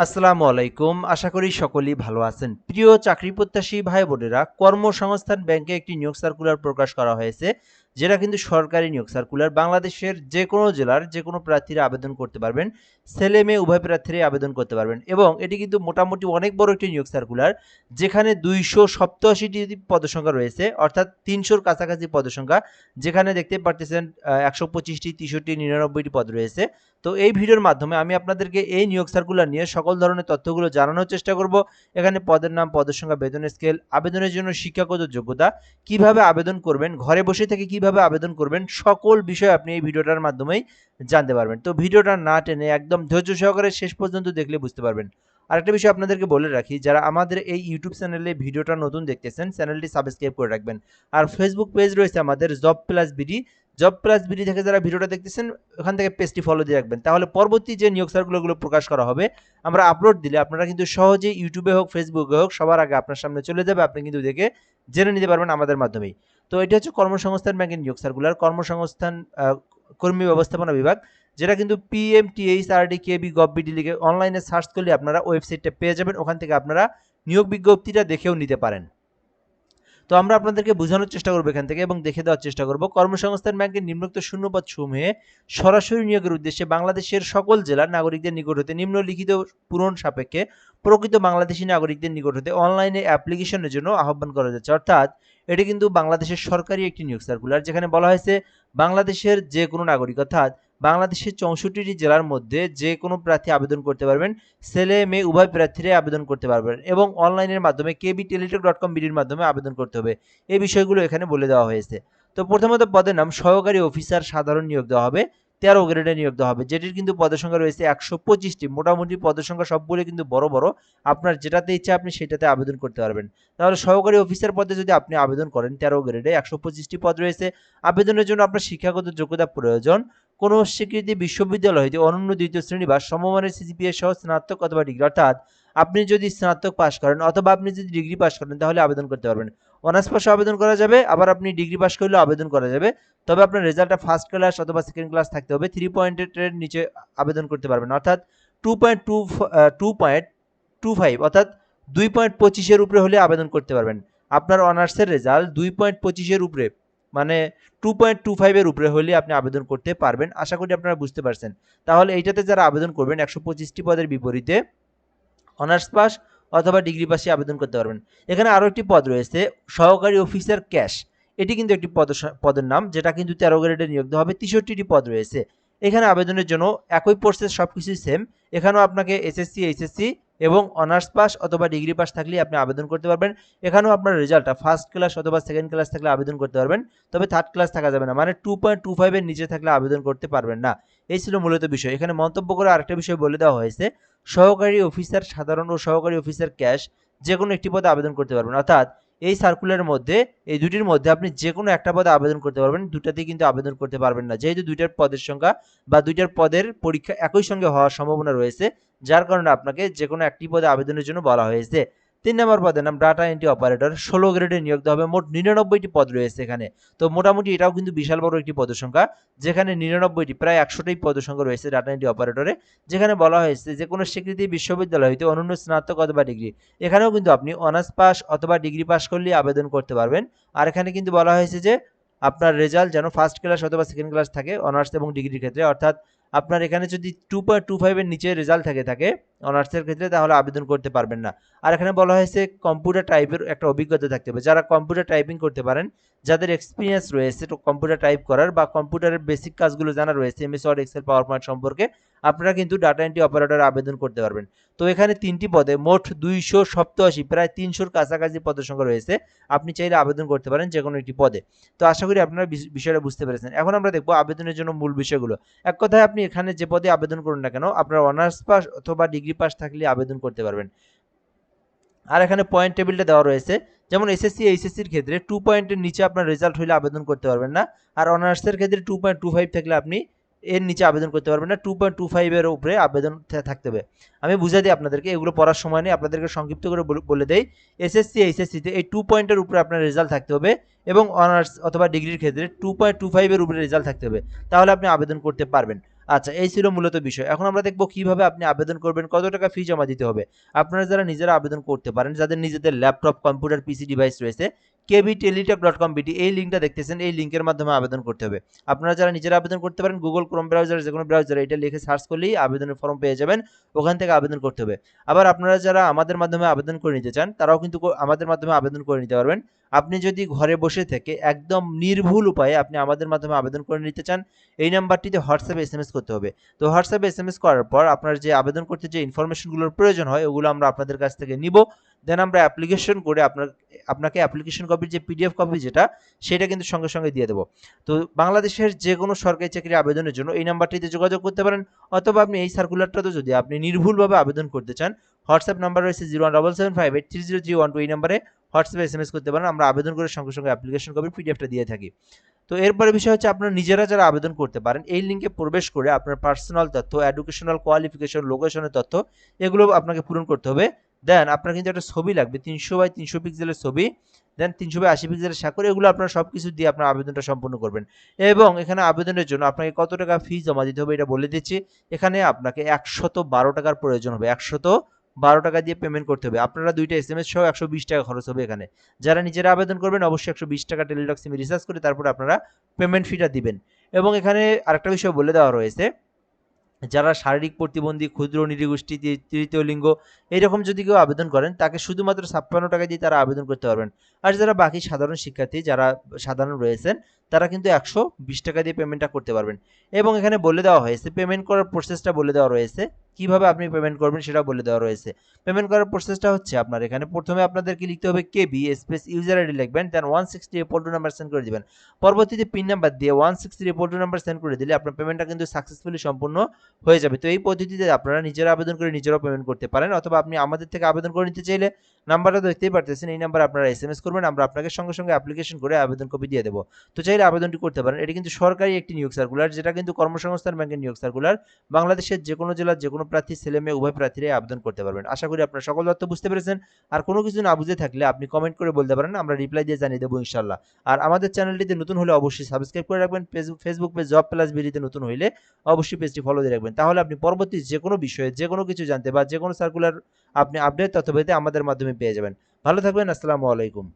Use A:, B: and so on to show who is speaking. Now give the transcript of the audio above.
A: আসসালামু আলাইকুম। আশা করি সকলেই ভালো আছেন। প্রিয় চাকরি প্রত্যাশী ভাই বোনেরা, কর্মসংস্থান ব্যাংকে একটি নিয়োগ সার্কুলার প্রকাশ করা হয়েছে, যেটা কিন্তু সরকারি নিয়োগ সার্কুলার। বাংলাদেশের যে কোনো জেলার যে কোনো প্রার্থীরা আবেদন করতে পারবেন। ছেলে মেয়ে উভয় প্রার্থীরাই আবেদন করতে পারবেন এবং এটি কিন্তু মোটামুটি অনেক বড় একটি নিয়োগ সার্কুলার, যেখানে 287টি পদসংখ্যা রয়েছে, অর্থাৎ 300-র কাছাকাছি পদসংখ্যা। যেখানে দেখতে পারতেছেন 125টি, 63টি, 99টি পদ রয়েছে। তো এই ভিডিওর মাধ্যমে আমি আপনাদেরকে এই নিয়োগ সার্কুলার নিয়ে সকল ধরনের তথ্যগুলো জানানোর চেষ্টা করব। এখানে পদের নাম, পদের সংখ্যা, বেতনের স্কেল, আবেদনের জন্য শিক্ষাগত যোগ্যতা, কিভাবে আবেদন করবেন, ঘরে বসে থেকে কিভাবে আবেদন করবেন, সকল বিষয় আপনি এই ভিডিওটার মাধ্যমেই জানতে পারবেন। তো ভিডিওটা না টেনে একদম ধৈর্য সহকারে শেষ পর্যন্ত দেখলে বুঝতে পারবেন। আরেকটা বিষয় আপনাদেরকে বলে রাখি, যারা আমাদের এই ইউটিউব চ্যানেলে ভিডিওটা নতুন দেখতেছেন, চ্যানেলটি সাবস্ক্রাইব করে রাখবেন। আর ফেসবুক পেজ রয়েছে আমাদের job plus BD. Job plus BD থেকে যারা ভিডিওটা দেখতেছেন, ওখান থেকে পেজটি ফলো দিয়ে রাখবেন। তাহলে পরবর্তী যে নিয়োগ সার্কুলারগুলো প্রকাশ করা হবে, আমরা আপলোড দিলে আপনারা কিন্তু সহজেই ইউটিউবে হোক, ফেসবুকে হোক, সবার আগে আপনার সামনে চলে যাবে। আপনি কিন্তু দেখে জেনে নিতে পারবেন আমাদের মাধ্যমেই। তো এটা হচ্ছে কর্মসংস্থান ব্যাংকের নিয়োগ সার্কুলার, কর্মসংস্থান কর্মী ব্যবস্থাপনা বিভাগ, যেটা কিন্তু PMTHRD-KB গভ.বিডি লিখে অনলাইনে সার্চ করলে আপনারা ওয়েবসাইটটা পেয়ে যাবেন। ওখান থেকে আপনারা নিয়োগ বিজ্ঞপ্তিটা দেখেও নিতে পারেন। তো আমরা আপনাদেরকে বোঝানোর চেষ্টা করবো এখান থেকে এবং দেখে দেওয়ার চেষ্টা করব। কর্মসংস্থান ব্যাংকের নিম্নোক্ত শূন্যপদ সমূহে সরাসরি নিয়োগের উদ্দেশ্যে বাংলাদেশের সকল জেলার নাগরিকদের নিকট হতে নিম্নলিখিত পূরণ সাপেক্ষে প্রকৃত বাংলাদেশী নাগরিকদের নিকট হতে অনলাইনে অ্যাপ্লিকেশনের জন্য আহ্বান করা যাচ্ছে। অর্থাৎ এটি কিন্তু বাংলাদেশের সরকারি একটি নিয়োগ সার্কুলার, যেখানে বলা হয়েছে বাংলাদেশের যে কোনো নাগরিক, অর্থাৎ বাংলাদেশের 64টি জেলার মধ্যে যে কোনো প্রার্থী আবেদন করতে পারবেন। ছেলে মেয়ে উভয় প্রার্থীরাই আবেদন করতে পারবেন এবং অনলাইনের মাধ্যমে kbteletalk.com বিডির মাধ্যমে আবেদন করতে হবে। এই বিষয়গুলো এখানে বলে দেওয়া হয়েছে। তো প্রথমত পদের নাম সহকারী অফিসার সাধারণ নিয়োগ দেওয়া হবে, 13 গ্রেডে নিয়োগ দেওয়া হবে, যেটির কিন্তু পদের সংখ্যা রয়েছে 125টি। মোটামুটি পদের সংখ্যা সবগুলো কিন্তু বড় বড়। আপনার যেটাতে ইচ্ছা আপনি সেটাতে আবেদন করতে পারবেন। তাহলে সহকারী অফিসার পদে যদি আপনি আবেদন করেন, 13 গ্রেডে 125টি পদ রয়েছে। আবেদনের জন্য আপনার শিক্ষাগত যোগ্যতা প্রয়োজন। কোন স্বীকৃতি বিশ্ববিদ্যালয় হইতে অনন্য দ্বিতীয় শ্রেণী বা সমমানের সিজিপিএ সহ স্নাতক অথবা ডিগ্রি, অর্থাৎ আপনি যদি স্নাতক পাস করেন অথবা আপনি যদি ডিগ্রি পাস করেন তাহলে আবেদন করতে পারবেন। অনার্স পাশে আবেদন করা যাবে, আবার আপনি ডিগ্রি পাস করলেও আবেদন করা যাবে। তবে আপনার রেজাল্টটা ফার্স্ট ক্লাস অথবা সেকেন্ড ক্লাস থাকতে হবে। 3 পয়েন্টের নিচে আবেদন করতে পারবেন, অর্থাৎ 2.25 অর্থাৎ 2.25 উপরে হলে আবেদন করতে পারবেন। আপনার অনার্সের রেজাল্ট 2.25 উপরে, মানে 2.25 উপরে হলে আপনি আবেদন করতে পারবেন। আশা করি আপনারা বুঝতে পারছেন। তাহলে এইটাতে যারা আবেদন করবেন 125টি পদের বিপরীতে অনার্স পাস অথবা ডিগ্রি পাসে আবেদন করতে পারবেন। এখানে আরও একটি পদ রয়েছে, সহকারী অফিসার ক্যাশ। এটি কিন্তু একটি পদের নাম, যেটা কিন্তু 13 গ্রেডে নিয়োগ দেওয়া হবে। 63টি পদ রয়েছে। এখানে আবেদনের জন্য একই প্রসেস, সবকিছুই সেম। এখানেও আপনাকে এসএসসি, এইচএসসি এবং অনার্স পাস অথবা ডিগ্রি পাস থাকলেই আপনি আবেদন করতে পারবেন। এখানেও আপনার রেজাল্টটা ফার্স্ট ক্লাস অথবা সেকেন্ড ক্লাস থাকলে আবেদন করতে পারবেন। তবে থার্ড ক্লাস থাকা যাবে না, মানে 2.25 এর নিচে থাকলে আবেদন করতে পারবেন না। এই ছিল মূলত বিষয়। এখানে মন্তব্য করে আরেকটা বিষয় বলে দেওয়া হয়েছে, সহকারী অফিসার সাধারণ ও সহকারী অফিসার ক্যাশ যে কোনো একটি পদে আবেদন করতে পারবেন। অর্থাৎ এই সার্কুলারের মধ্যে এই দুটির মধ্যে আপনি যে কোনো একটা পদে আবেদন করতে পারবেন, দুটাতেই কিন্তু আবেদন করতে পারবেন না, যেহেতু দুইটার পদের সংখ্যা বা দুইটার পদের পরীক্ষা একই সঙ্গে হওয়ার সম্ভাবনা রয়েছে, যার কারণে আপনাকে যে কোনো একটি পদে আবেদনের জন্য বলা হয়েছে। 3 নম্বর পদের নাম ডাটা এন্ট্রি অপারেটর, 16 গ্রেডে নিয়োগ দেওয়া হবে। মোট 99টি পদ রয়েছে এখানে। তো মোটামুটি এটাও কিন্তু বিশাল বড় একটি পদের সংখ্যা, যেখানে 99টি, প্রায় 100টাই পদের সংখ্যা রয়েছে ডাটা এন্ট্রি অপারেটরে। যেখানে বলা হয়েছে যে কোনো স্বীকৃতি বিশ্ববিদ্যালয় হইতে অনন্য স্নাতক অথবা ডিগ্রি। এখানেও কিন্তু আপনি অনার্স পাস অথবা ডিগ্রি পাস করলেই আবেদন করতে পারবেন। আর এখানে কিন্তু বলা হয়েছে যে আপনার রেজাল্ট যেন ফার্স্ট ক্লাস অথবা সেকেন্ড ক্লাস থাকে অনার্স এবং ডিগ্রির ক্ষেত্রে। অর্থাৎ আপনার এখানে যদি 2.25 এর নিচে রেজাল্ট থাকে অনার্সের ক্ষেত্রে, তাহলে আবেদন করতে পারবেন না। আর এখানে বলা হয়েছে কম্পিউটার টাইপের একটা অভিজ্ঞতা থাকতে হবে। যারা কম্পিউটার টাইপিং করতে পারেন, যাদের এক্সপিরিয়েন্স রয়েছে কম্পিউটার টাইপ করার বা কম্পিউটারের বেসিক কাজগুলো জানা রয়েছে, MS Word, Excel, PowerPoint সম্পর্কে, আপনারা কিন্তু ডাটা এন্ট্রি অপারেটর আবেদন করতে পারবেন। তো এখানে 3টি পদে মোট 287, প্রায় 300-র কাছাকাছি পদের সংখ্যা রয়েছে। আপনি চাইলে আবেদন করতে পারেন যে কোনো একটি পদে। তো আশা করি আপনারা বিষয়টা বুঝতে পেরেছেন। এখন আমরা দেখব আবেদনের জন্য মূল বিষয়গুলো। এক কথায় আপনি এখানে যে পদে আবেদন করুন না কেন, আপনার অনার্স পাস অথবা ডিগ্রি পাস থাকলে আবেদন করতে পারবেন। আর এখানে পয়েন্ট টেবিলটা দেওয়া রয়েছে, যেমন এসএসসি, এইচএসসির ক্ষেত্রে 2 পয়েন্টের নিচে আপনার রেজাল্ট হলে আবেদন করতে পারবেন না। আর অনার্সের ক্ষেত্রে 2.25 থাকলে আপনি এর নিচে আবেদন করতে পারবেন না। 2.25 এর উপরে আবেদন থাকতে হবে। আমি বুঝাই দিই আপনাদেরকে, এগুলো পড়ার সময় নেই, আপনাদেরকে সংক্ষিপ্ত করে বলে দেই। এসএসসি, এইচএসসিতে এই 2 পয়েন্টের উপরে আপনার রেজাল্ট থাকতে হবে এবং অনার্স অথবা ডিগ্রির ক্ষেত্রে 2.25 এর উপরে রেজাল্ট থাকতে হবে, তাহলে আপনি আবেদন করতে পারবেন। আচ্ছা, এই ছিল মূলত বিষয়। এখন আমরা দেখব কিভাবে আপনি আবেদন করবেন, কত টাকা ফি জমা দিতে হবে। আপনারা যারা নিজেরা আবেদন করতে পারেন, যাদের নিজেদের ল্যাপটপ, কম্পিউটার, পিসি ডিভাইস রয়েছে, kbteletalk.com.bt এই লিঙ্কটা দেখতেছেন, এই লিঙ্কের মাধ্যমে আবেদন করতে হবে। আপনারা যারা নিজেরা আবেদন করতে পারেন, গুগল ক্রোম ব্রাউজারে, যেকোনো ব্রাউজারে এটা লিখে সার্চ করলেই আবেদনের ফর্ম পেয়ে যাবেন। ওখান থেকে আবেদন করতে হবে। আবার আপনারা যারা আমাদের মাধ্যমে আবেদন করে নিতে চান, তারাও কিন্তু আমাদের মাধ্যমে আবেদন করে নিতে পারবেন। আপনি যদি ঘরে বসে থেকে একদম নির্ভুল উপায়ে আপনি আমাদের মাধ্যমে আবেদন করে নিতে চান, এই নাম্বারটিতে হোয়াটসঅ্যাপে এসএমএস করতে হবে। তো হোয়াটসঅ্যাপে এসএমএস করার পর আপনার যে আবেদন করতে যে ইনফরমেশনগুলোর প্রয়োজন হয়, ওগুলো আমরা আপনাদের কাছ থেকে নিব। দেন আমরা অ্যাপ্লিকেশন করে আপনাকে অ্যাপ্লিকেশন কপির যে পিডিএফ কপি যেটা, সেটা কিন্তু সঙ্গে সঙ্গে দিয়ে দেবো। তো বাংলাদেশের যে কোনো সরকারি চাকরির আবেদনের জন্য এই নাম্বারটিতে যোগাযোগ করতে পারেন, অথবা আপনি এই সার্কুলারটাতে যদি আপনি নির্ভুলভাবে আবেদন করতে চান, হোয়াটসঅ্যাপ নাম্বার রয়েছে 01775830312, এই নাম্বারে হোয়াটসঅ্যাপে এসএমএস করতে পারেন। আমরা আবেদন করে সঙ্গে সঙ্গে অ্যাপ্লিকেশন কপির পিডিএফটা দিয়ে থাকি। তো এরপরে বিষয় হচ্ছে, আপনারা নিজেরা যারা আবেদন করতে পারেন, এই লিঙ্কে প্রবেশ করে আপনার পার্সোনাল তথ্য, এডুকেশনাল কোয়ালিফিকেশন, লোকেশনের তথ্য, এগুলো আপনাকে পূরণ করতে হবে। দেন আপনার কিন্তু একটা ছবি লাগবে, 300x300 পিক্সেলের ছবি, দেন 300x80 পিক্সেলের স্বাক্ষর, এগুলো আপনারা সব কিছু দিয়ে আপনার আবেদনটা সম্পূর্ণ করবেন। এবং এখানে আবেদনের জন্য আপনাকে কত টাকা ফি জমা দিতে হবে এটা বলে দিচ্ছি। এখানে আপনাকে 112 টাকার প্রয়োজন হবে, 112 টাকা দিয়ে পেমেন্ট করতে হবে। আপনারা দুইটা এসএমএস সহ 120 টাকা খরচ হবে এখানে। যারা নিজেরা আবেদন করবেন অবশ্যই 120 টাকা টেলিটক সিমে রিচার্জ করে তারপরে আপনারা পেমেন্ট ফিটা দিবেন। এবং এখানে আরেকটা বিষয় বলে দেওয়া রয়েছে, যারা শারীরিক প্রতিবন্ধী, ক্ষুদ্র নৃগোষ্ঠী, তৃতীয় লিঙ্গ, এইরকম যদি কেউ আবেদন করেন, তাকে শুধুমাত্র 56 টাকা দিয়ে তারা আবেদন করতে পারবেন। আর যারা বাকি সাধারণ শিক্ষার্থী, যারা সাধারণ রয়েছেন, তারা কিন্তু 120 টাকা দিয়ে পেমেন্টটা করতে পারবেন। এবং এখানে বলে দেওয়া হয়েছে, পেমেন্ট করার প্রসেসটা বলে দেওয়া রয়েছে, কিভাবে আপনি পেমেন্ট করবেন সেটা বলে দেওয়া রয়েছে। পেমেন্ট করার প্রসেসটা হচ্ছে, আপনার এখানে প্রথমে আপনাদেরকে লিখতে হবে কেবি স্পেস ইউজার আইডি লিখবেন, দেন 160 রিপোর্ট নাম্বার সেন্ড করে দিবেন। পরবর্তীতে পিন নাম্বার দিয়ে 160 রিপোর্ট নাম্বার সেন্ড করে দিলে আপনার পেমেন্টটা কিন্তু সাকসেসফুলি সম্পূর্ণ হয়ে যাবে। তো এই পদ্ধতিতে আপনারা নিজেরা আবেদন করে নিজেরাও পেমেন্ট করতে পারেন, অথবা আপনি আমাদের থেকে আবেদন করে নিতে চাইলে নাম্বারটা দেখতেই পারতেছেন, এই নাম্বারে আপনারা এসএমএস করবেন, আমরা আপনাকে সঙ্গে সঙ্গে অ্যাপ্লিকেশন করে আবেদন কপি দিয়ে দেবো। তো চাইলে আবেদনটি করতে পারেন। এটি কিন্তু সরকারি একটি নিয়োগ সার্কুলার, যেটা কিন্তু কর্মসংস্থান ব্যাংকের নিয়োগ সার্কুলার। বাংলাদেশের যে কোনো জেলার যে কোনো প্রার্থী, ছেলে মেয়ে উভয় প্রার্থীরাই আবেদন করতে পারবেন। আশা করি আপনারা সকল তথ্য বুঝতে পেরেছেন। আর কোনো কিছু না বুঝে থাকলে আপনি কমেন্ট করে বলতে পারেন, আমরা রিপ্লাই দিয়ে জানিয়ে দেবো ইনশাল্লাহ। আর আমাদের চ্যানেলটিতে নতুন হলে অবশ্যই সাবস্ক্রাইব করে রাখবেন। ফেসবুক পেজ জব প্লাস বিডিতে নতুন হইলে অবশ্যই পেজটি ফলো দিয়ে রাখবেন। তাহলে আপনি পরবর্তী যে কোনো বিষয়ে যে কোনো কিছু জানতে বা যে কোনো সার্কুলার আপনি আপডেট তথ্য পেতে আমাদের মাধ্যমে পেয়ে যাবেন। ভালো থাকবেন। আসসালামু আলাইকুম।